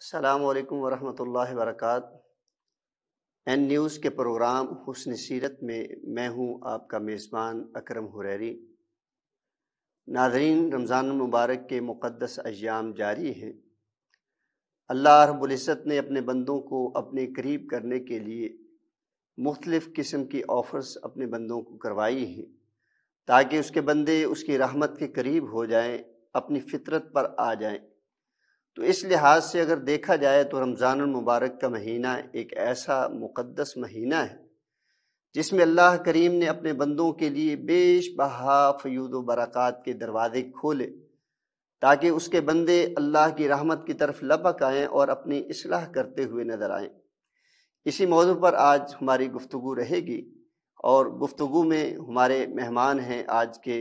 السلام علیکم ورحمۃ اللہ وبرکاتہ۔ این نیوز کے پروگرام حسن سیرت میں ہوں آپ کا میزبان اکرم حریری۔ ناظرین، رمضان المبارک کے مقدس ایام جاری ہیں۔ اللہ رب العزت نے اپنے بندوں کو اپنے قریب کرنے کے لیے مختلف قسم کی آفرز اپنے بندوں کو کروائی ہیں تاکہ اس کے بندے اس کی رحمت کے قریب ہو جائیں، اپنی فطرت پر آ جائیں۔ تو اس لحاظ سے اگر دیکھا جائے تو رمضان المبارک کا مہینہ ایک ایسا مقدس مہینہ ہے جس میں اللہ کریم نے اپنے بندوں کے لیے بیش بہا فیوض و برکات کے دروازے کھولے تاکہ اس کے بندے اللہ کی رحمت کی طرف لپک آئیں اور اپنی اصلاح کرتے ہوئے نظر آئیں۔ اسی موضوع پر آج ہماری گفتگو رہے گی، اور گفتگو میں ہمارے مہمان ہیں آج کے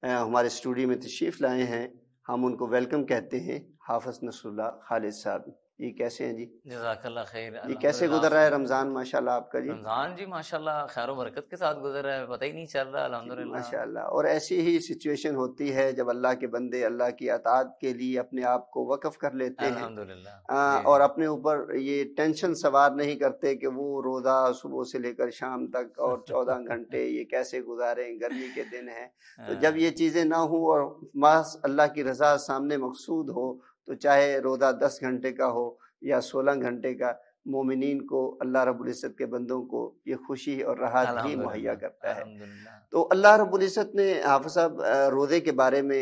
ہمارے اسٹوڈیو میں تشریف لائے ہیں، ہم ان کو ویلکم کہتے ہیں۔ حافظ نصر اللہ خالد صاحب، یہ کیسے ہیں جی؟ جزاک اللہ خیر۔ یہ کیسے گزر رہا ہے رمضان ماشاءاللہ آپ کا جی؟ رمضان جی ماشاءاللہ خیر و برکت کے ساتھ گزر رہا ہے، پتہ ہی نہیں چل رہا الحمدللہ ماشاءاللہ۔ اور ایسی ہی سچویشن ہوتی ہے جب اللہ کے بندے اللہ کی اطاعت کے لیے اپنے آپ کو وقف کر لیتے ہیں الحمدللہ اور اپنے اوپر یہ ٹینشن سوار نہیں کرتے کہ وہ روزہ صبح سے لے کر شام تک اور 14 گھنٹے یہ کیسے گزاریں، گرمی کے دن ہیں۔ تو جب یہ چیزیں نہ ہوں اور محض اللہ کی رضا سامنے مقصود ہو تو چاہے روزہ 10 گھنٹے کا ہو یا 16 گھنٹے کا، مومنین کو اللہ رب العزت کے بندوں کو یہ خوشی اور راحت ہی مہیا کرتا ہے۔ تو اللہ رب العزت نے حافظ صاحب روزے کے بارے میں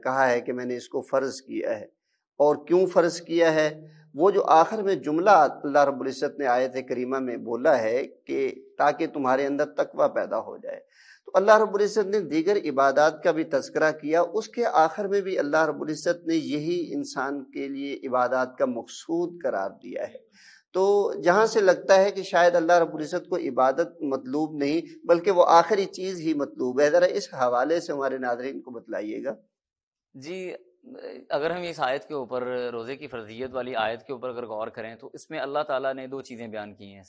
کہا ہے کہ میں نے اس کو فرض کیا ہے، اور کیوں فرض کیا ہے؟ وہ جو آخر میں جملہ اللہ رب العزت نے آیت کریمہ میں بولا ہے کہ تاکہ تمہارے اندر تقوی پیدا ہو جائے، تو اللہ رب العزت نے دیگر عبادات کا بھی تذکرہ کیا، اس کے آخر میں بھی اللہ رب العزت نے یہی انسان کے لیے عبادات کا مقصود قرار دیا ہے۔ تو جہاں سے لگتا ہے کہ شاید اللہ رب العزت کو عبادت مطلوب نہیں بلکہ وہ آخری چیز ہی مطلوب ہے، ذرا اس حوالے سے ہمارے ناظرین کو بتلائیے گا۔ جی، اگر ہم اس آیت کے اوپر، روزے کی فرضیت والی آیت کے اوپر اگر غور کریں تو اس میں اللہ تعالیٰ نے دو چیزیں بیان کی ہیں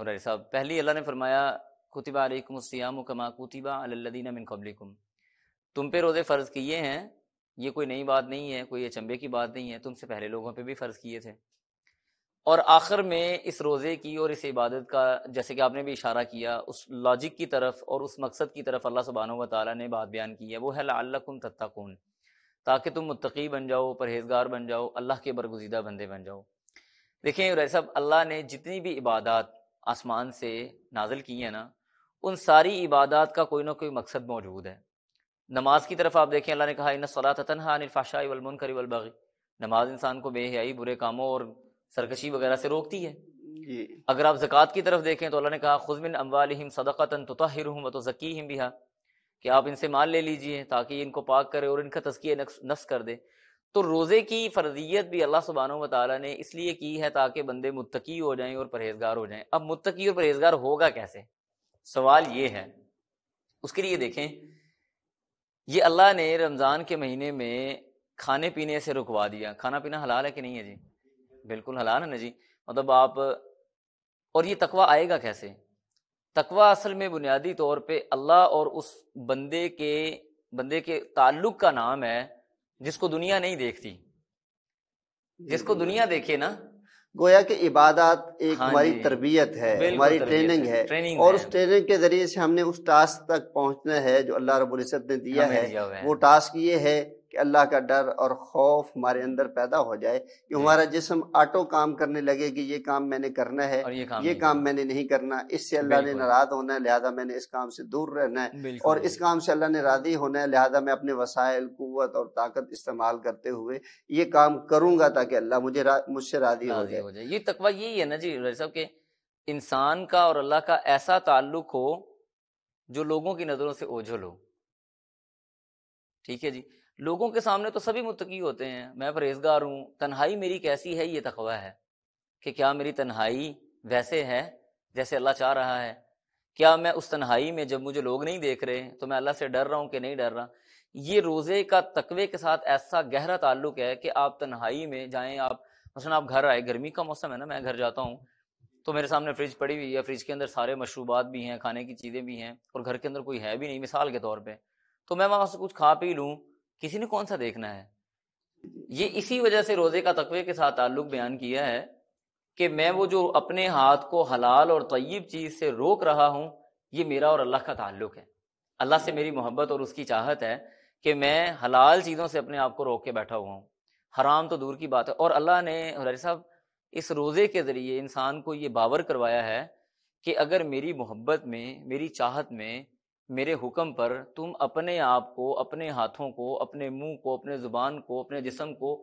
حریری صاحب۔ پہلی، اللہ نے فرمایا کتب علیکم الصیام کما کتب علی الذین من قبلکم، تم پہ روزے فرض کیے ہیں، یہ کوئی نئی بات نہیں ہے، کوئی اچنبے کی بات نہیں ہے، تم سے پہلے لوگوں پہ بھی فرض کیے تھے۔ اور آخر میں اس روزے کی اور اس عبادت کا، جیسے کہ آپ نے بھی اشارہ کیا، اس لاجک کی طرف اور اس مقصد کی طرف اللہ سبحانہ و تعالیٰ نے بات بیان کی ہے، وہ ہے لعلکم تتقون، تاکہ تم متقی بن جاؤ، پرہیزگار بن جاؤ، اللہ کے برگزیدہ بندے بن جاؤ۔ دیکھیں علیہ صاحب، اللہ نے جتنی بھی عبادات آسمان سے نازل کی ہیں نا، ان ساری عبادات کا کوئی نہ کوئی مقصد موجود ہے۔ نماز کی طرف آپ دیکھیں، اللہ نے کہا ان الصلاۃ تنہی عن الفحشاء والمنکر والبغی، نماز انسان کو بے حیائی، برے کاموں اور سرکشی وغیرہ سے روکتی ہے۔ اگر آپ زکوٰۃ کی طرف دیکھیں تو اللہ نے کہا خذ من اموالہم صدقۃ تطہرہم وتزکیہم بہا، کہ آپ ان سے مال لے لیجئے تاکہ یہ ان کو پاک کرے اور ان کا تزکیہ نفس کر دے۔ تو روزے کی فرضیت بھی اللہ سبحانہ و تعالیٰ نے اس لیے کی ہے تاکہ بندے متقی ہو جائیں اور پرہیزگار ہو جائیں۔ اب متقی اور پرہیزگار ہوگا کیسے؟ سوال یہ ہے۔ اس کے لیے دیکھیں، یہ اللہ نے رمضان کے مہینے میں کھانے پینے سے رکوا دیا۔ کھانا پینا حلال ہے کہ نہیں ہے جی؟ بالکل حلال ہے نا جی۔ مطلب آپ، اور یہ تقویٰ آئے گا کیسے؟ تقویٰ اصل میں بنیادی طور پہ اللہ اور اس بندے کے تعلق کا نام ہے جس کو دنیا نہیں دیکھتی۔ جس کو دنیا دیکھے نا، گویا کہ عبادات ایک ہماری تربیت ہے، ہماری ٹریننگ ہے، اور اس ٹریننگ کے ذریعے سے ہم نے اس ٹاسک تک پہنچنا ہے جو اللہ رب العزت نے دیا ہے۔ وہ ٹاسک یہ ہے کہ اللہ کا ڈر اور خوف ہمارے اندر پیدا ہو جائے، کہ ہمارا جسم آٹو کام کرنے لگے کہ یہ کام میں نے کرنا ہے، یہ کام میں نے نہیں کرنا، اس سے اللہ نے ناراض ہونا ہے لہذا میں نے اس کام سے دور رہنا ہے، اور اس کام سے اللہ نے راضی ہونا ہے لہذا میں اپنے وسائل، قوت اور طاقت استعمال کرتے ہوئے یہ کام کروں گا تاکہ اللہ مجھ سے راضی ہو جائے۔ یہ تقویٰ یہی ہے نا جی رضی صاحب، کہ انسان کا اور اللہ کا ایسا تعلق ہو جو لوگوں کی نظروں سے اوجھل ہو۔ ٹھیک ہے جی، لوگوں کے سامنے تو سبھی متقی ہوتے ہیں، میں پرہیزگار ہوں، تنہائی میری کیسی ہے یہ تقویٰ ہے، کہ کیا میری تنہائی ویسے ہے جیسے اللہ چاہ رہا ہے؟ کیا میں اس تنہائی میں جب مجھے لوگ نہیں دیکھ رہے تو میں اللہ سے ڈر رہا ہوں کہ نہیں ڈر رہا؟ یہ روزے کا تقوی کے ساتھ ایسا گہرا تعلق ہے کہ آپ تنہائی میں جائیں، آپ مثلا آپ گھر آئے، گرمی کا موسم ہے نا، میں گھر جاتا ہوں تو میرے سامنے فریج پڑی ہوئی ہے، فریج کے اندر سارے مشروبات بھی ہیں، کھانے کی چیزیں بھی ہیں، اور گھر کے اندر کوئی ہے بھی نہیں مثال کے طور پہ، تو میں وہاں سے کچھ کھا پی لوں، کسی نے کون سا دیکھنا ہے؟ یہ اسی وجہ سے روزے کا تقوی کے ساتھ تعلق بیان کیا ہے کہ میں وہ جو اپنے ہاتھ کو حلال اور طیب چیز سے روک رہا ہوں، یہ میرا اور اللہ کا تعلق ہے، اللہ سے میری محبت اور اس کی چاہت ہے کہ میں حلال چیزوں سے اپنے آپ کو روک کے بیٹھا ہوا ہوں، حرام تو دور کی بات ہے۔ اور اللہ نے حضرت صاحب اس روزے کے ذریعے انسان کو یہ باور کروایا ہے کہ اگر میری محبت میں، میری چاہت میں، میرے حکم پر تم اپنے آپ کو، اپنے ہاتھوں کو، اپنے منہ کو، اپنے زبان کو، اپنے جسم کو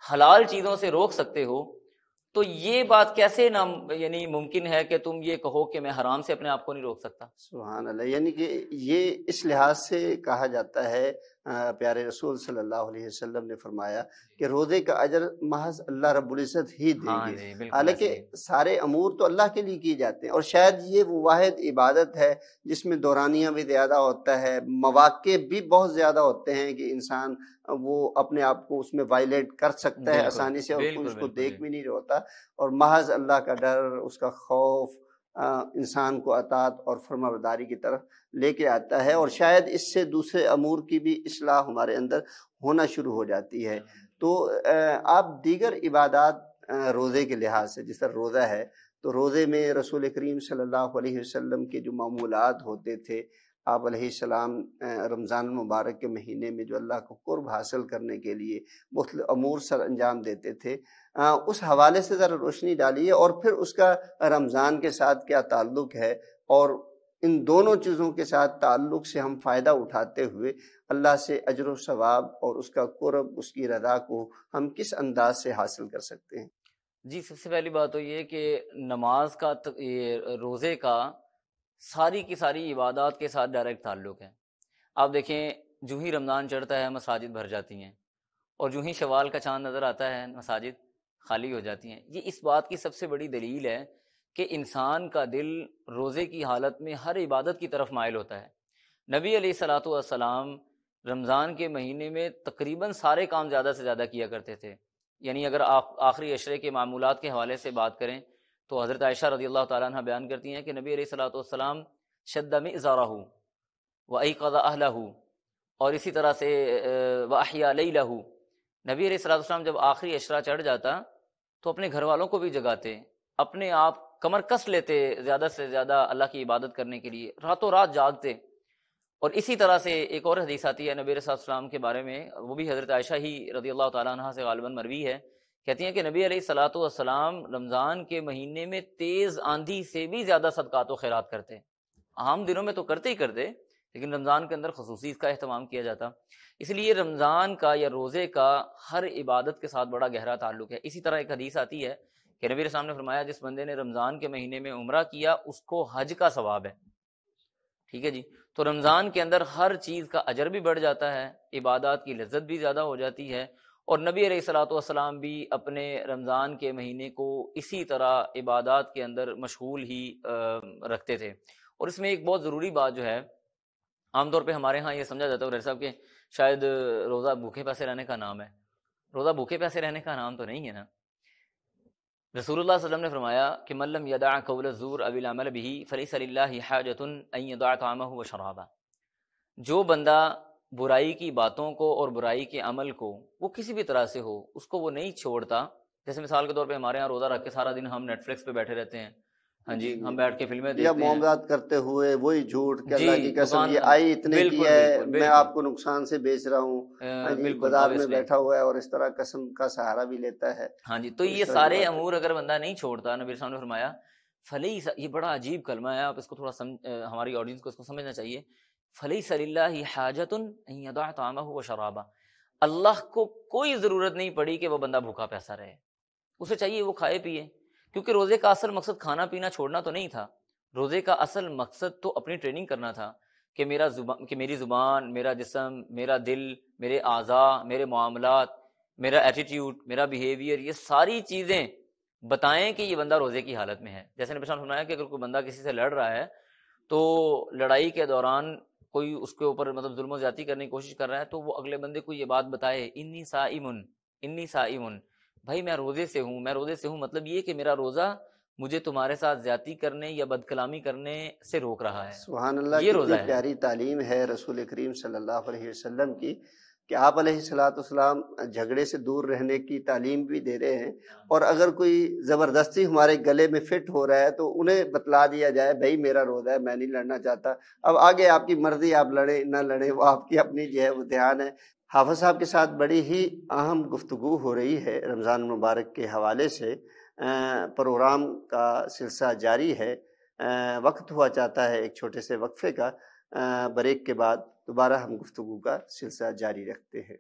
حلال چیزوں سے روک سکتے ہو، تو یہ بات کیسے یعنی ممکن ہے کہ تم یہ کہو کہ میں حرام سے اپنے آپ کو نہیں روک سکتا؟ سبحان اللہ، یعنی کہ یہ اس لحاظ سے کہا جاتا ہے، پیارے رسول صلی اللہ علیہ وسلم نے فرمایا کہ روزے کا اجر محض اللہ رب العزت ہی دیں ہاں گے، جی، بالکل حالانکہ ایسے ہی۔ سارے امور تو اللہ کے لیے کی جاتے ہیں، اور شاید یہ وہ واحد عبادت ہے جس میں دورانیہ بھی زیادہ ہوتا ہے، مواقع بھی بہت زیادہ ہوتے ہیں کہ انسان وہ اپنے آپ کو اس میں وائلیٹ کر سکتا ہے بالکل آسانی سے، اور کوئی بالکل اس کو بالکل جی۔ دیکھ بھی نہیں ہوتا، اور محض اللہ کا ڈر، اس کا خوف انسان کو اطاعت اور فرمانبرداری کی طرف لے کے آتا ہے، اور شاید اس سے دوسرے امور کی بھی اصلاح ہمارے اندر ہونا شروع ہو جاتی ہے۔ تو آپ دیگر عبادات روزے کے لحاظ سے، جس طرح روزہ ہے تو روزے میں رسول کریم صلی اللہ علیہ وسلم کے جو معمولات ہوتے تھے، آپ علیہ السلام رمضان المبارک کے مہینے میں جو اللہ کو قرب حاصل کرنے کے لیے مختلف امور سر انجام دیتے تھے، اس حوالے سے ذرا روشنی ڈالیے، اور پھر اس کا رمضان کے ساتھ کیا تعلق ہے، اور ان دونوں چیزوں کے ساتھ تعلق سے ہم فائدہ اٹھاتے ہوئے اللہ سے اجر و ثواب اور اس کا قرب، اس کی رضا کو ہم کس انداز سے حاصل کر سکتے ہیں؟ جی، سب سے پہلی بات تو یہ کہ نماز کا یہ روزے کا ساری کی ساری عبادات کے ساتھ ڈائریکٹ تعلق ہے۔ آپ دیکھیں، جو ہی رمضان چڑھتا ہے مساجد بھر جاتی ہیں، اور جو ہی شوال کا چاند نظر آتا ہے مساجد خالی ہو جاتی ہیں۔ یہ اس بات کی سب سے بڑی دلیل ہے کہ انسان کا دل روزے کی حالت میں ہر عبادت کی طرف مائل ہوتا ہے۔ نبی علیہ الصلوۃ والسلام رمضان کے مہینے میں تقریباً سارے کام زیادہ سے زیادہ کیا کرتے تھے، یعنی اگر آپ آخری عشرے کے معمولات کے حوالے سے بات کریں تو حضرت عائشہ رضی اللہ تعالیٰ عنہ بیان کرتی ہیں کہ نبی علیہ الصلوۃ والسلام شد مئزرہ وایقظ اہلہ، اور اسی طرح سے واحیا لیلہ، نبی علیہ الصلوۃ والسلام جب آخری عشرہ چڑھ جاتا تو اپنے گھر والوں کو بھی جگاتے، اپنے آپ کمر کس لیتے زیادہ سے زیادہ اللہ کی عبادت کرنے کے لیے، راتوں رات جاگتے۔ اور اسی طرح سے ایک اور حدیث آتی ہے نبی علیہ السلام کے بارے میں، وہ بھی حضرت عائشہ ہی رضی اللہ تعالیٰ عنہ سے غالباً مروی ہے، کہتی ہیں کہ نبی علیہ الصلوۃ والسلام رمضان کے مہینے میں تیز آندھی سے بھی زیادہ صدقات و خیرات کرتے، عام دنوں میں تو کرتے ہی کرتے، لیکن رمضان کے اندر خصوصی اس کا اہتمام کیا جاتا۔ اس لیے رمضان کا یا روزے کا ہر عبادت کے ساتھ بڑا گہرا تعلق ہے۔ اسی طرح ایک حدیث آتی ہے کہ نبی علیہ السلام نے فرمایا جس بندے نے رمضان کے مہینے میں عمرہ کیا اس کو حج کا ثواب ہے، ٹھیک ہے جی۔ تو رمضان کے اندر ہر چیز کا اجر بھی بڑھ جاتا ہے، عبادات کی لذت بھی زیادہ ہو جاتی ہے، اور نبی علیہ الصلوۃ والسلام بھی اپنے رمضان کے مہینے کو اسی طرح عبادات کے اندر مشغول ہی رکھتے تھے۔ اور اس میں ایک بہت ضروری بات جو ہے، عام طور پہ ہمارے ہاں یہ سمجھا جاتا ہے صاحب کہ شاید روزہ بھوکے پیسے رہنے کا نام ہے۔ روزہ بھوکے پیسے رہنے کا نام تو نہیں ہے نا۔ رسول اللہ صلی اللہ علیہ وسلم نے فرمایا کہ من لم یدع قول الزور او العمل به فلیس للہ حاجۃ ان یدع طعامہ وشرابہ، جو بندہ برائی کی باتوں کو اور برائی کے عمل کو، وہ کسی بھی طرح سے ہو، اس کو وہ نہیں چھوڑتا۔ جیسے مثال کے طور پہ ہمارے ہاں روزہ رکھ کے سارا دن ہم نیٹ فلکس پہ بیٹھے رہتے ہیں، ہاں جی، ہم بیٹھ کے فلمیں یا دیکھتے ہیں، معاملات کرتے ہوئے وہی جھوٹ کہ جی اللہ کی قسم دکان، یہ آئی اتنے کی بالکل ہے، بالکل میں بالکل آپ کو نقصان سے بیچ رہا ہوں، ہاں جی، بالکل بازار میں obviously، بیٹھا ہوا ہے، اور اس طرح قسم کا سہارا بھی لیتا ہے۔ ہاں جی۔ تو تو یہ اس طرح کی سارے بات ہے۔ امور اگر بندہ نہیں چھوڑتا، نبی صلی اللہ علیہ وسلم نے فرمایا فلیس، یہ بڑا عجیب کلمہ ہے، آپ اس کو تھوڑا ہماری آڈینس کو اس کو سمجھنا چاہیے، فلیس للہ حاجۃ ان یدع طعامہ وشرابہ، اللہ کو کوئی ضرورت نہیں پڑی کہ وہ بندہ بھوکا پیسہ رہے، اسے چاہیے وہ کھائے پیے، کیونکہ روزے کا اصل مقصد کھانا پینا چھوڑنا تو نہیں تھا، روزے کا اصل مقصد تو اپنی ٹریننگ کرنا تھا کہ میری زبان، میرا جسم، میرا دل، میرے اعضاء، میرے معاملات، میرا ایٹیٹیوڈ، میرا بیہیویئر، یہ ساری چیزیں بتائیں کہ یہ بندہ روزے کی حالت میں ہے۔ جیسے نبی صلی اللہ علیہ وسلم نے فرمایا کہ اگر کوئی بندہ کسی سے لڑ رہا ہے تو لڑائی کے دوران کوئی اس کے اوپر مطلب ظلم و زیادتی کرنے کی کوشش کر رہا ہے تو وہ اگلے بندے کو یہ بات بتائے، انی صائمن، انی صائمن، بھائی میں روزے سے ہوں، میں روزے سے ہوں، مطلب یہ کہ میرا روزہ مجھے تمہارے ساتھ زیادتی کرنے یا بد کلامی کرنے سے روک رہا ہے، سبحان اللہ، یہ روزہ کتنی ہے۔ پیاری تعلیم ہے رسول کریم صلی اللہ علیہ وسلم کی۔ کہ آپ علیہ السلام جھگڑے سے دور رہنے کی تعلیم بھی دے رہے ہیں، اور اگر کوئی زبردستی ہمارے گلے میں فٹ ہو رہا ہے تو انہیں بتلا دیا جائے بھائی میرا روزہ ہے، میں نہیں لڑنا چاہتا، اب آگے آپ کی مرضی، آپ لڑیں نہ لڑیں، وہ آپ کی اپنی جو ہے وہ دھیان ہے۔ حافظ صاحب کے ساتھ بڑی ہی اہم گفتگو ہو رہی ہے رمضان مبارک کے حوالے سے، پروگرام کا سلسلہ جاری ہے۔ وقت ہوا چاہتا ہے ایک چھوٹے سے وقفے کا، بریک کے بعد دوبارہ ہم گفتگو کا سلسلہ جاری رکھتے ہیں۔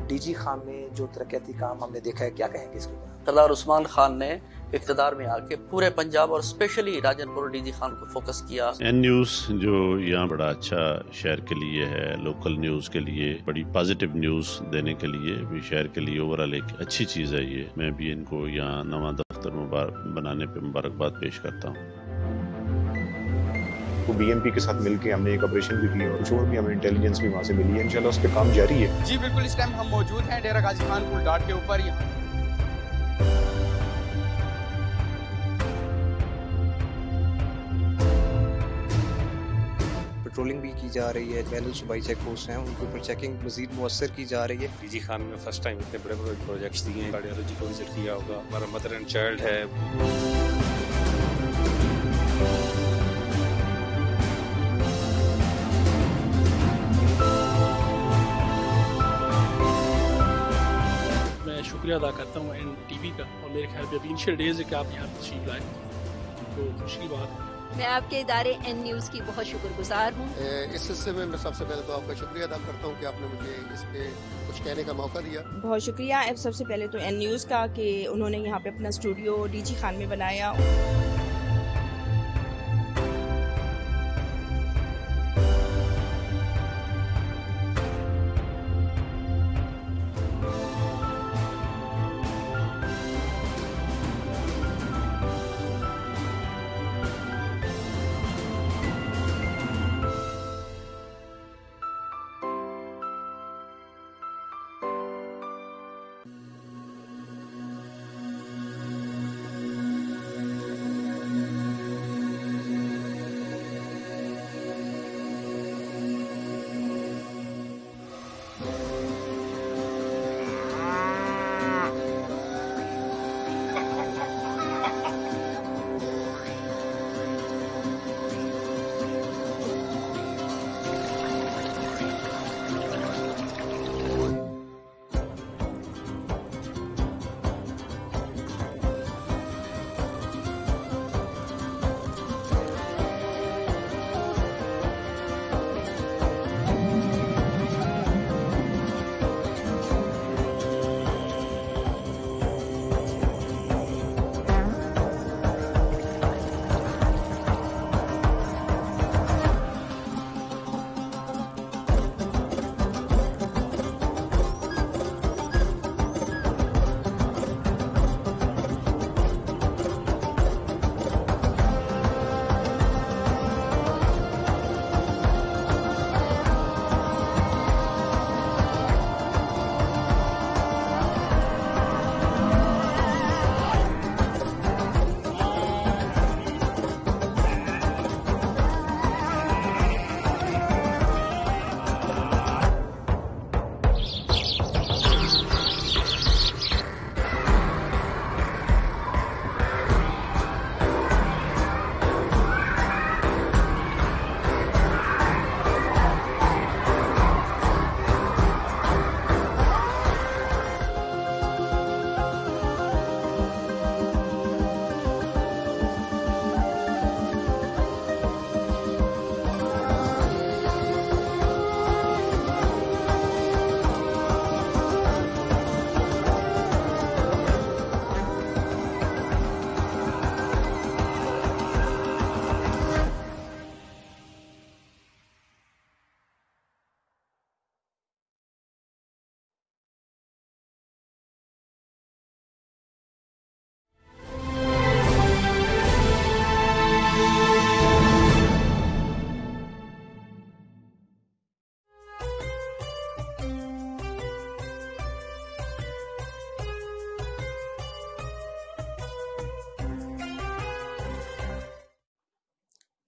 ڈی جی خان میں جو ترقیاتی کام ہم نے دیکھا ہے، کیا کہیں گے اس کے بارے میں؟ سردار عثمان خان نے اقتدار میں آ کے پورے پنجاب اور اسپیشلی راجن پور ڈی جی خان کو فوکس کیا۔ این نیوز جو یہاں بڑا اچھا شہر کے لیے ہے، لوکل نیوز کے لیے بڑی پازیٹیو نیوز دینے کے لیے بھی، شہر کے لیے اوورال ایک اچھی چیز ہے یہ۔ میں بھی ان کو یہاں نواں دفتر بنانے پہ مبارکباد پیش کرتا ہوں۔ بی ایم پی کے ساتھ مل کے ہم نے ایک آپریشن بھی کیا، اور کچھ اور بھی ہمیں انٹیلیجنس بھی وہاں سے ملی ہے، انشاءاللہ اس پہ کام جاری ہے۔ جی بالکل، اس ٹائم ہم موجود ہیں ڈیرہ غازی خان پل ڈاٹ کے اوپر۔ پیٹرولنگ بھی کی جا رہی ہے، بین الصوبائی چیک پوسٹ ہیں ان کے اوپر چیکنگ مزید مؤثر کی جا رہی ہے۔ ڈی جی خان میں فرسٹ ٹائم اتنے بڑے بڑے پروجیکٹس دیے ہیں۔ کارڈیالوجی کو وزٹ کیا ہوگا، ہمارا مدر اینڈ چائلڈ ہے۔ میں شکریہ ادا کرتا ہوں این ٹی وی کا، اور میرے خیال میں ابھی انیشیل ڈیز ہے کہ آپ یہاں تشریف لائے، تو خوشی کی بات ہے۔ میں آپ کے ادارے این نیوز کی بہت شکر گزار ہوں۔ اس سلسلے میں سب سے پہلے تو آپ کا شکریہ ادا کرتا ہوں کہ آپ نے مجھے اس پہ کچھ کہنے کا موقع دیا۔ بہت شکریہ سب سے پہلے تو این نیوز کا کہ انہوں نے یہاں پہ اپنا اسٹوڈیو ڈی جی خان میں بنایا۔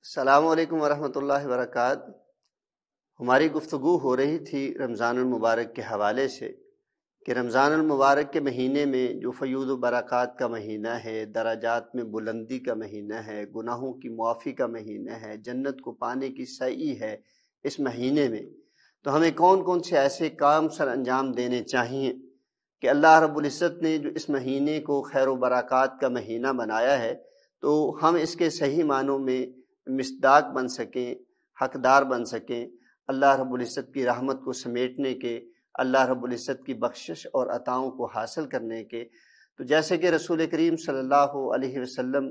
السلام علیکم ورحمۃ اللہ وبرکاتہ۔ ہماری گفتگو ہو رہی تھی رمضان المبارک کے حوالے سے کہ رمضان المبارک کے مہینے میں جو فیوض و برکات کا مہینہ ہے، درجات میں بلندی کا مہینہ ہے، گناہوں کی معافی کا مہینہ ہے، جنت کو پانے کی سعی ہے اس مہینے میں، تو ہمیں کون کون سے ایسے کام سر انجام دینے چاہیے کہ اللہ رب العزت نے جو اس مہینے کو خیر و برکات کا مہینہ بنایا ہے تو ہم اس کے صحیح معنوں میں مصداق بن سکیں، حقدار بن سکیں اللہ رب العزت کی رحمت کو سمیٹنے کے، اللہ رب العزت کی بخشش اور عطاؤں کو حاصل کرنے کے۔ تو جیسے کہ رسول کریم صلی اللہ علیہ وسلم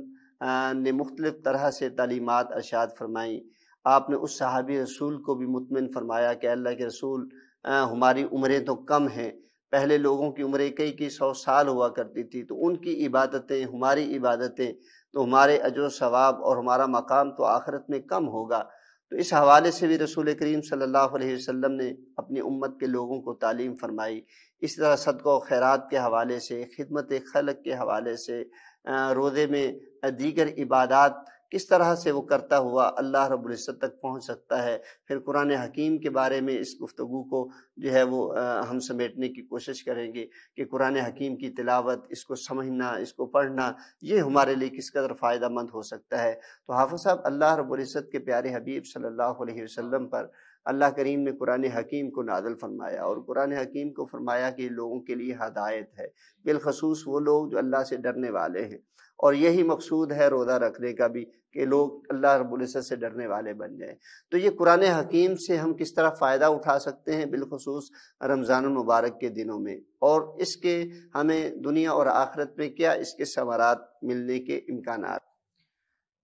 نے مختلف طرح سے تعلیمات ارشاد فرمائیں، آپ نے اس صحابی رسول کو بھی مطمئن فرمایا کہ اللہ کے رسول ہماری عمریں تو کم ہیں، پہلے لوگوں کی عمریں کئی 100 سال ہوا کرتی تھی، تو ان کی عبادتیں ہماری عبادتیں، تو ہمارے اجر و ثواب اور ہمارا مقام تو آخرت میں کم ہوگا۔ تو اس حوالے سے بھی رسول کریم صلی اللہ علیہ وسلم نے اپنی امت کے لوگوں کو تعلیم فرمائی۔ اس طرح صدقہ و خیرات کے حوالے سے، خدمت خلق کے حوالے سے، روزے میں دیگر عبادات کس طرح سے وہ کرتا ہوا اللہ رب العزت تک پہنچ سکتا ہے۔ پھر قرآن حکیم کے بارے میں اس گفتگو کو جو ہے وہ ہم سمیٹنے کی کوشش کریں گے کہ قرآن حکیم کی تلاوت، اس کو سمجھنا، اس کو پڑھنا، یہ ہمارے لیے کس قدر فائدہ مند ہو سکتا ہے۔ تو حافظ صاحب، اللہ رب العزت کے پیارے حبیب صلی اللہ علیہ وسلم پر اللہ کریم نے قرآن حکیم کو نازل فرمایا، اور قرآن حکیم کو فرمایا کہ لوگوں کے لیے ہدایت ہے، بالخصوص وہ لوگ جو اللہ سے ڈرنے والے ہیں، اور یہی مقصود ہے روزہ رکھنے کا بھی کہ لوگ اللہ رب العزت سے ڈرنے والے بن جائیں۔ تو یہ قرآن حکیم سے ہم کس طرح فائدہ اٹھا سکتے ہیں بالخصوص رمضان المبارک کے دنوں میں، اور اس کے ہمیں دنیا اور آخرت میں کیا اس کے ثمرات ملنے کے امکانات؟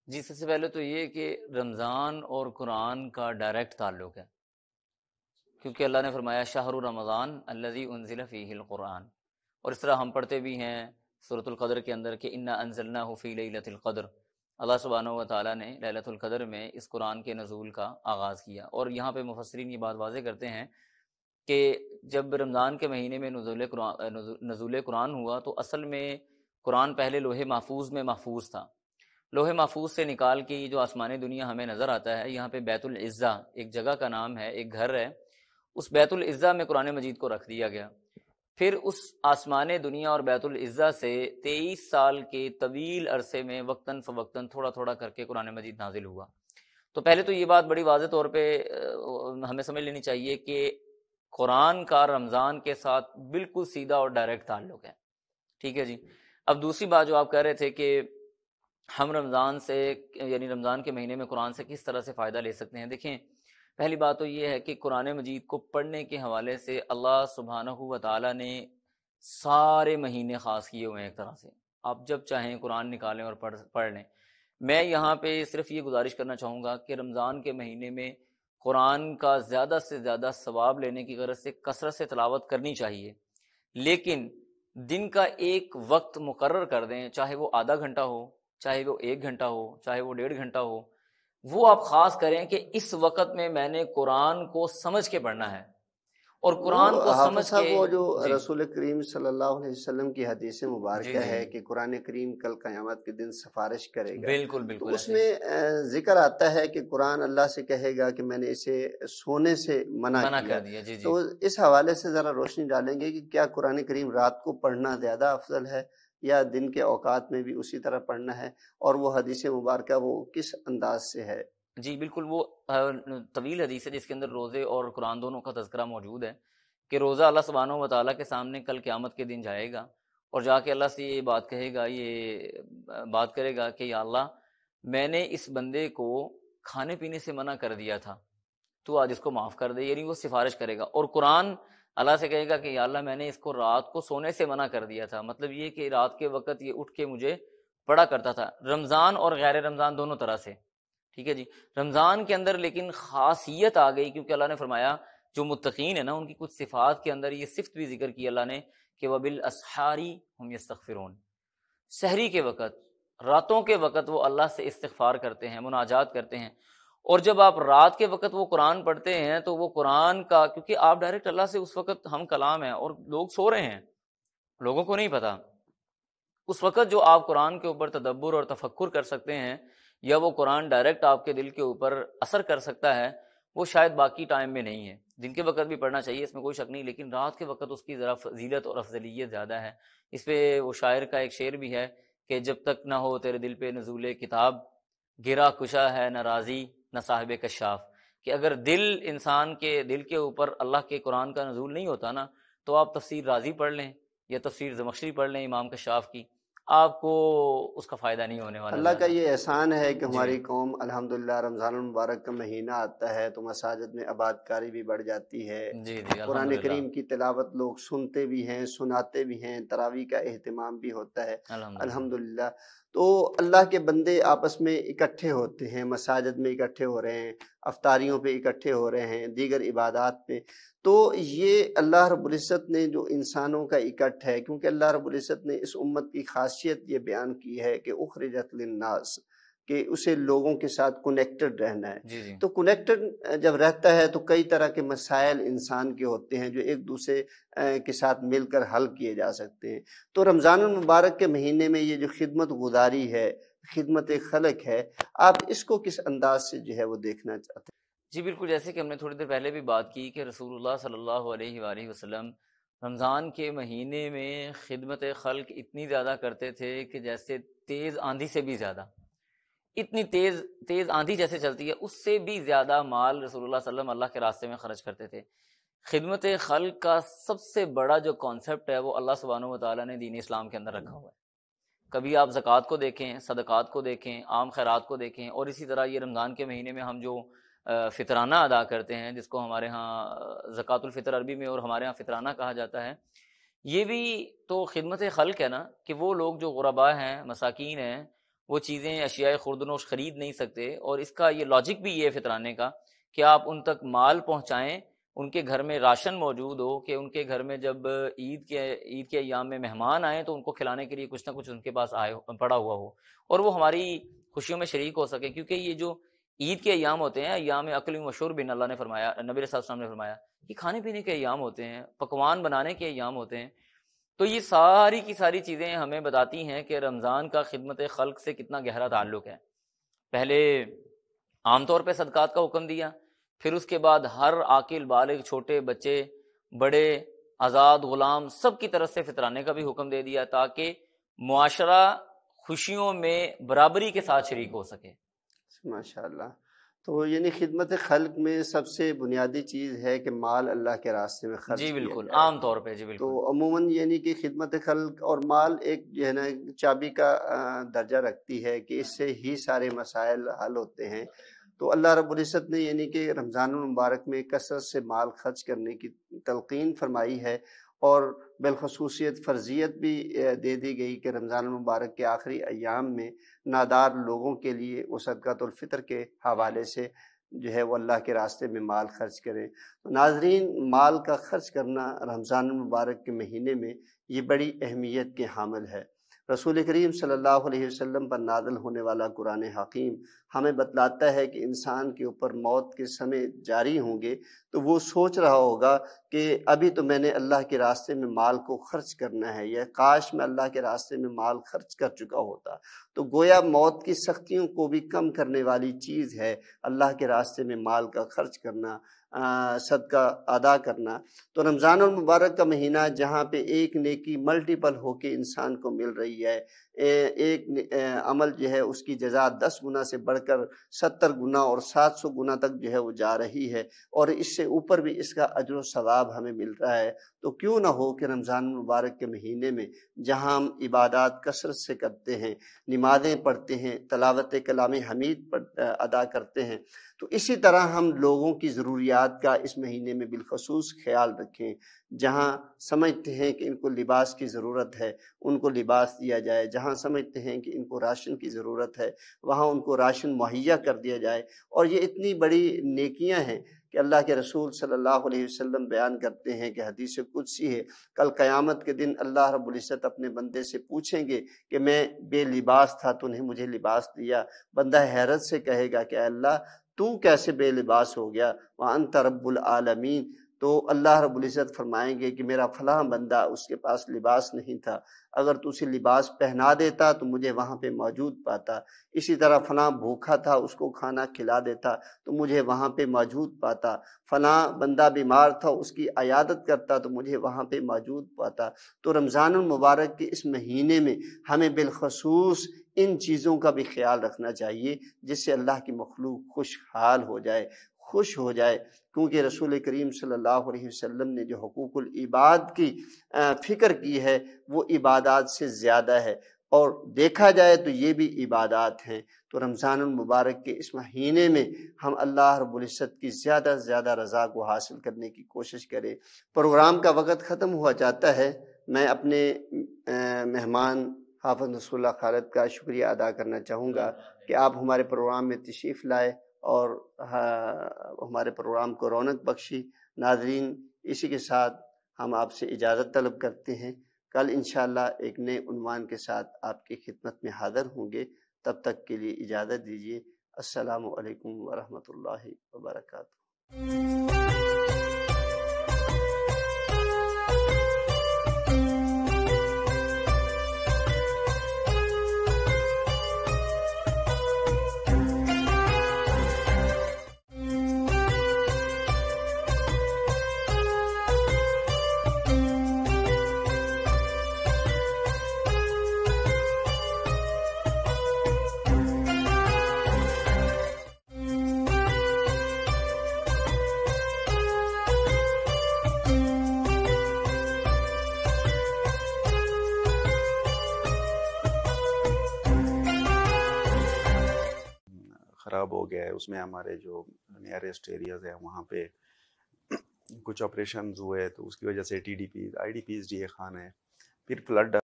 جی، سب سے پہلے تو یہ کہ رمضان اور قرآن کا ڈائریکٹ تعلق ہے، کیونکہ اللہ نے فرمایا شہر رمضان الذی انزل فیہ القرآن، اور اس طرح ہم پڑھتے بھی ہیں سورۃ القدر کے اندر کہ انا انزلناہ فی لیلۃ القدر، اللہ سبحانہ و تعالیٰ نے لیلۃ القدر میں اس قرآن کے نزول کا آغاز کیا۔ اور یہاں پہ مفسرین یہ بات واضح کرتے ہیں کہ جب رمضان کے مہینے میں نزول قرآن ہوا تو اصل میں قرآن پہلے لوح محفوظ میں محفوظ تھا، لوح محفوظ سے نکال کے یہ جو آسمانی دنیا ہمیں نظر آتا ہے، یہاں پہ بیت العزہ ایک جگہ کا نام ہے، ایک گھر ہے، اس بیت العزہ میں قرآن مجید کو رکھ دیا گیا۔ پھر اس آسمان دنیا اور بیت العزہ سے 23 سال کے طویل عرصے میں وقتاً فوقتاً تھوڑا تھوڑا کر کے قرآن مجید نازل ہوا۔ تو پہلے تو یہ بات بڑی واضح طور پہ ہمیں سمجھ لینی چاہیے کہ قرآن کا رمضان کے ساتھ بالکل سیدھا اور ڈائریکٹ تعلق ہے، ٹھیک ہے جی۔ اب دوسری بات جو آپ کہہ رہے تھے کہ ہم رمضان سے، یعنی رمضان کے مہینے میں قرآن سے کس طرح سے فائدہ لے سکتے ہیں، دیکھیں پہلی بات تو یہ ہے کہ قرآن مجید کو پڑھنے کے حوالے سے اللہ سبحانہ و تعالیٰ نے سارے مہینے خاص کیے ہوئے ہیں۔ ایک طرح سے آپ جب چاہیں قرآن نکالیں اور پڑھ لیں۔ میں یہاں پہ صرف یہ گزارش کرنا چاہوں گا کہ رمضان کے مہینے میں قرآن کا زیادہ سے زیادہ ثواب لینے کی غرض سے کثرت سے تلاوت کرنی چاہیے، لیکن دن کا ایک وقت مقرر کر دیں، چاہے وہ آدھا گھنٹہ ہو، چاہے وہ 1 گھنٹہ ہو، چاہے وہ 1.5 گھنٹہ ہو، وہ آپ خاص کریں کہ اس وقت میں میں نے قرآن کو سمجھ کے پڑھنا ہے، اور قرآن کو سمجھ کے وہ جو رسول کریم صلی اللہ علیہ وسلم کی حدیث مبارکہ ہے کہ قرآن کریم کل قیامت کے دن سفارش کرے گا، بالکل تو اس میں ذکر آتا ہے کہ قرآن اللہ سے کہے گا کہ میں نے اسے سونے سے منع کر دیا۔ تو اس حوالے سے ذرا روشنی ڈالیں گے کہ کیا قرآن کریم رات کو پڑھنا زیادہ افضل ہے یا دن کے اوقات میں بھی اسی طرح پڑھنا ہے، اور وہ حدیث مبارکہ وہ کس انداز سے ہے؟ جی بالکل، وہ طویل حدیث ہے جس کے اندر روزے اور قرآن دونوں کا تذکرہ موجود ہے کہ روزہ اللہ سبحانہ و تعالیٰ کے سامنے کل قیامت کے دن جائے گا اور جا کے اللہ سے یہ بات کہے گا، یہ بات کرے گا کہ یا اللہ میں نے اس بندے کو کھانے پینے سے منع کر دیا تھا، تو آج اس کو معاف کر دے، یعنی وہ سفارش کرے گا۔ اور قرآن اللہ سے کہے گا کہ یا اللہ میں نے اس کو رات کو سونے سے منع کر دیا تھا، مطلب یہ کہ رات کے وقت یہ اٹھ کے مجھے پڑھا کرتا تھا، رمضان اور غیر رمضان دونوں طرح سے، ٹھیک ہے جی۔ رمضان کے اندر لیکن خاصیت آ گئی، کیونکہ اللہ نے فرمایا جو متقین ہیں نا ان کی کچھ صفات کے اندر یہ صفت بھی ذکر کی اللہ نے کہ وَبِالْأَسْحَارِ هُمْ يَسْتَغْفِرُونَ، سحری کے وقت، راتوں کے وقت وہ اللہ سے استغفار کرتے ہیں، مناجات کرتے ہیں۔ اور جب آپ رات کے وقت وہ قرآن پڑھتے ہیں تو وہ قرآن کا، کیونکہ آپ ڈائریکٹ اللہ سے اس وقت ہم کلام ہیں اور لوگ سو رہے ہیں، لوگوں کو نہیں پتا، اس وقت جو آپ قرآن کے اوپر تدبر اور تفکر کر سکتے ہیں، یا وہ قرآن ڈائریکٹ آپ کے دل کے اوپر اثر کر سکتا ہے، وہ شاید باقی ٹائم میں نہیں ہے۔ دن کے وقت بھی پڑھنا چاہیے، اس میں کوئی شک نہیں، لیکن رات کے وقت اس کی ذرا فضیلت اور افضلیت زیادہ ہے۔ اس پہ وہ شاعر کا ایک شعر بھی ہے کہ جب تک نہ ہو تیرے دل پہ نزول کتاب، گرا کشا ہے نہ راضی نہ صاحب کشاف، کہ اگر دل انسان کے دل کے اوپر اللہ کے قرآن کا نزول نہیں ہوتا نا، تو آپ تفسیر رازی پڑھ لیں یا تفسیر زمخشری پڑھ لیں امام کشاف کی، آپ کو اس کا فائدہ نہیں ہونے والا۔ اللہ کا یہ احسان ہے کہ ہماری قوم الحمدللہ رمضان المبارک کا مہینہ آتا ہے تو مساجد میں عبادت کاری بھی بڑھ جاتی ہے، قرآن کریم کی تلاوت لوگ سنتے بھی ہیں، سناتے بھی ہیں، تراویح کا اہتمام بھی ہوتا ہے الحمدللہ۔ تو اللہ کے بندے آپس میں اکٹھے ہوتے ہیں، مساجد میں اکٹھے ہو رہے ہیں، افطاریوں پہ اکٹھے ہو رہے ہیں، دیگر عبادات پہ۔ تو یہ اللہ رب العزت نے جو انسانوں کا اکٹھ ہے، کیونکہ اللہ رب العزت نے اس امت کی خاصیت یہ بیان کی ہے کہ اخرجت للناس، کہ اسے لوگوں کے ساتھ کنیکٹڈ رہنا ہے۔ تو کنیکٹڈ جب رہتا ہے تو کئی طرح کے مسائل انسان کے ہوتے ہیں جو ایک دوسرے کے ساتھ مل کر حل کیے جا سکتے ہیں۔ تو رمضان المبارک کے مہینے میں یہ جو خدمت گزاری ہے، خدمت خلق ہے، آپ اس کو کس انداز سے جو ہے وہ دیکھنا چاہتے ہیں؟ جی بالکل، جیسے کہ ہم نے تھوڑی دیر پہلے بھی بات کی کہ رسول اللہ صلی اللہ علیہ وآلہ وسلم رمضان کے مہینے میں خدمت خلق اتنی زیادہ کرتے تھے کہ جیسے تیز آندھی سے بھی زیادہ، اتنی تیز آندھی جیسے چلتی ہے اس سے بھی زیادہ مال رسول اللہ صلی اللہ علیہ وسلم اللہ کے راستے میں خرچ کرتے تھے۔ خدمت خلق کا سب سے بڑا جو کانسیپٹ ہے وہ اللہ سبحانہ و تعالیٰ نے دین اسلام کے اندر رکھا ہوا ہے۔ کبھی آپ زکوٰۃ کو دیکھیں، صدقات کو دیکھیں، عام خیرات کو دیکھیں، اور اسی طرح یہ رمضان کے مہینے میں ہم جو فطرانہ ادا کرتے ہیں، جس کو ہمارے ہاں زکوٰۃ الفطر عربی میں اور ہمارے ہاں فطرانہ کہا جاتا ہے، یہ بھی تو خدمت خلق ہے نا، کہ وہ لوگ جو غرباء ہیں، مساکین ہیں، وہ چیزیں اشیاء خوردنوش خرید نہیں سکتے، اور اس کا یہ لاجک بھی یہ ہے فطرانے کا کہ آپ ان تک مال پہنچائیں، ان کے گھر میں راشن موجود ہو، کہ ان کے گھر میں جب عید کے ایام میں مہمان آئیں تو ان کو کھلانے کے لیے کچھ نہ کچھ ان کے پاس پڑا ہوا ہو، اور وہ ہماری خوشیوں میں شریک ہو سکے، کیونکہ یہ جو عید کے ایام ہوتے ہیں، ایام اکل و شرب، اللہ نے فرمایا، نبی علیہ السلام نے فرمایا، یہ کھانے پینے کے ایام ہوتے ہیں، پکوان بنانے کے ایام ہوتے ہیں۔ تو یہ ساری کی ساری چیزیں ہمیں بتاتی ہیں کہ رمضان کا خدمت خلق سے کتنا گہرا تعلق ہے۔ پہلے عام طور پہ صدقات کا حکم دیا، پھر اس کے بعد ہر عاقل بالغ، چھوٹے بچے، بڑے، آزاد، غلام، سب کی طرف سے فطرانے کا بھی حکم دے دیا، تاکہ معاشرہ خوشیوں میں برابری کے ساتھ شریک ہو سکے۔ ماشاءاللہ۔ تو یعنی خدمت خلق میں سب سے بنیادی چیز ہے کہ مال اللہ کے راستے میں خرچ جی بالکل، کیا جائے۔ عام طور پہ جی بالکل۔ تو عموماً یعنی کہ خدمت خلق اور مال ایک جو ہے نا چابی کا درجہ رکھتی ہے کہ اس سے ہی سارے مسائل حل ہوتے ہیں۔ تو اللہ رب العزت نے یعنی کہ رمضان المبارک میں کثرت سے مال خرچ کرنے کی تلقین فرمائی ہے، اور بالخصوصیت فرضیت بھی دے دی گئی کہ رمضان المبارک کے آخری ایام میں نادار لوگوں کے لیے وہ صدقۃ الفطر کے حوالے سے جو ہے وہ اللہ کے راستے میں مال خرچ کریں۔ تو ناظرین، مال کا خرچ کرنا رمضان المبارک کے مہینے میں یہ بڑی اہمیت کے حامل ہے۔ رسول کریم صلی اللہ علیہ وسلم پر نازل ہونے والا قرآن حکیم ہمیں بتلاتا ہے کہ انسان کے اوپر موت کے سمے جاری ہوں گے تو وہ سوچ رہا ہوگا کہ ابھی تو میں نے اللہ کے راستے میں مال کو خرچ کرنا ہے، یا کاش میں اللہ کے راستے میں مال خرچ کر چکا ہوتا۔ تو گویا موت کی سختیوں کو بھی کم کرنے والی چیز ہے اللہ کے راستے میں مال کا خرچ کرنا، صدقہ ادا کرنا۔ تو رمضان المبارک کا مہینہ جہاں پہ ایک نیکی ملٹیپل ہو کے انسان کو مل رہی ہے، ایک عمل جو ہے اس کی جزا 10 گنا سے بڑھ کر 70 گنا اور 700 گنا تک جو ہے وہ جا رہی ہے، اور اس سے اوپر بھی اس کا اجر و ثواب ہمیں مل رہا ہے، تو کیوں نہ ہو کہ رمضان المبارک کے مہینے میں جہاں ہم عبادات کثرت سے کرتے ہیں، نمازیں پڑھتے ہیں، تلاوت کلام حمید ادا کرتے ہیں، تو اسی طرح ہم لوگوں کی ضروریات کا اس مہینے میں بالخصوص خیال رکھیں۔ جہاں سمجھتے ہیں کہ ان کو لباس کی ضرورت ہے ان کو لباس دیا جائے، جہاں سمجھتے ہیں کہ ان کو راشن کی ضرورت ہے وہاں ان کو راشن مہیا کر دیا جائے۔ اور یہ اتنی بڑی نیکیاں ہیں کہ اللہ کے رسول صلی اللہ علیہ وسلم بیان کرتے ہیں کہ حدیث قدسی ہے، کل قیامت کے دن اللہ رب العزت اپنے بندے سے پوچھیں گے کہ میں بے لباس تھا تو نے مجھے لباس دیا۔ بندہ حیرت سے کہے گا کہ اے اللہ تو کیسے بے لباس ہو گیا، وَأَنْتَ رَبُّ الْعَالَمِينَ۔ تو اللہ رب العزت فرمائیں گے کہ میرا فلاں بندہ اس کے پاس لباس نہیں تھا، اگر تو اسے لباس پہنا دیتا تو مجھے وہاں پہ موجود پاتا، اسی طرح فلاں بھوکھا تھا اس کو کھانا کھلا دیتا تو مجھے وہاں پہ موجود پاتا، فلاں بندہ بیمار تھا اس کی عیادت کرتا تو مجھے وہاں پہ موجود پاتا۔ تو رمضان المبارک کے اس مہینے میں ہمیں بالخصوص ان چیزوں کا بھی خیال رکھنا چاہیے جس سے اللہ کی مخلوق خوشحال ہو جائے، خوش ہو جائے، کیونکہ رسول کریم صلی اللہ علیہ وسلم نے جو حقوق العباد کی فکر کی ہے وہ عبادات سے زیادہ ہے، اور دیکھا جائے تو یہ بھی عبادات ہیں۔ تو رمضان المبارک کے اس مہینے میں ہم اللہ رب العزت کی زیادہ سے زیادہ رضا کو حاصل کرنے کی کوشش کریں۔ پروگرام کا وقت ختم ہوا جاتا ہے، میں اپنے مہمان حافظ نصر اللہ خالد کا شکریہ ادا کرنا چاہوں گا کہ آپ ہمارے پروگرام میں تشریف لائے اور ہمارے پروگرام کو رونق بخشی۔ ناظرین، اسی کے ساتھ ہم آپ سے اجازت طلب کرتے ہیں، کل انشاءاللہ ایک نئے عنوان کے ساتھ آپ کی خدمت میں حاضر ہوں گے، تب تک کے لیے اجازت دیجیے۔ السلام علیکم ورحمۃ اللہ وبرکاتہ۔ خراب ہو گیا ہے، اس میں ہمارے جو نیئرسٹ ایریاز ہیں وہاں پہ کچھ آپریشنز ہوئے تو اس کی وجہ سے TDPs IDPs D A Khan ہے، پھر فلڈ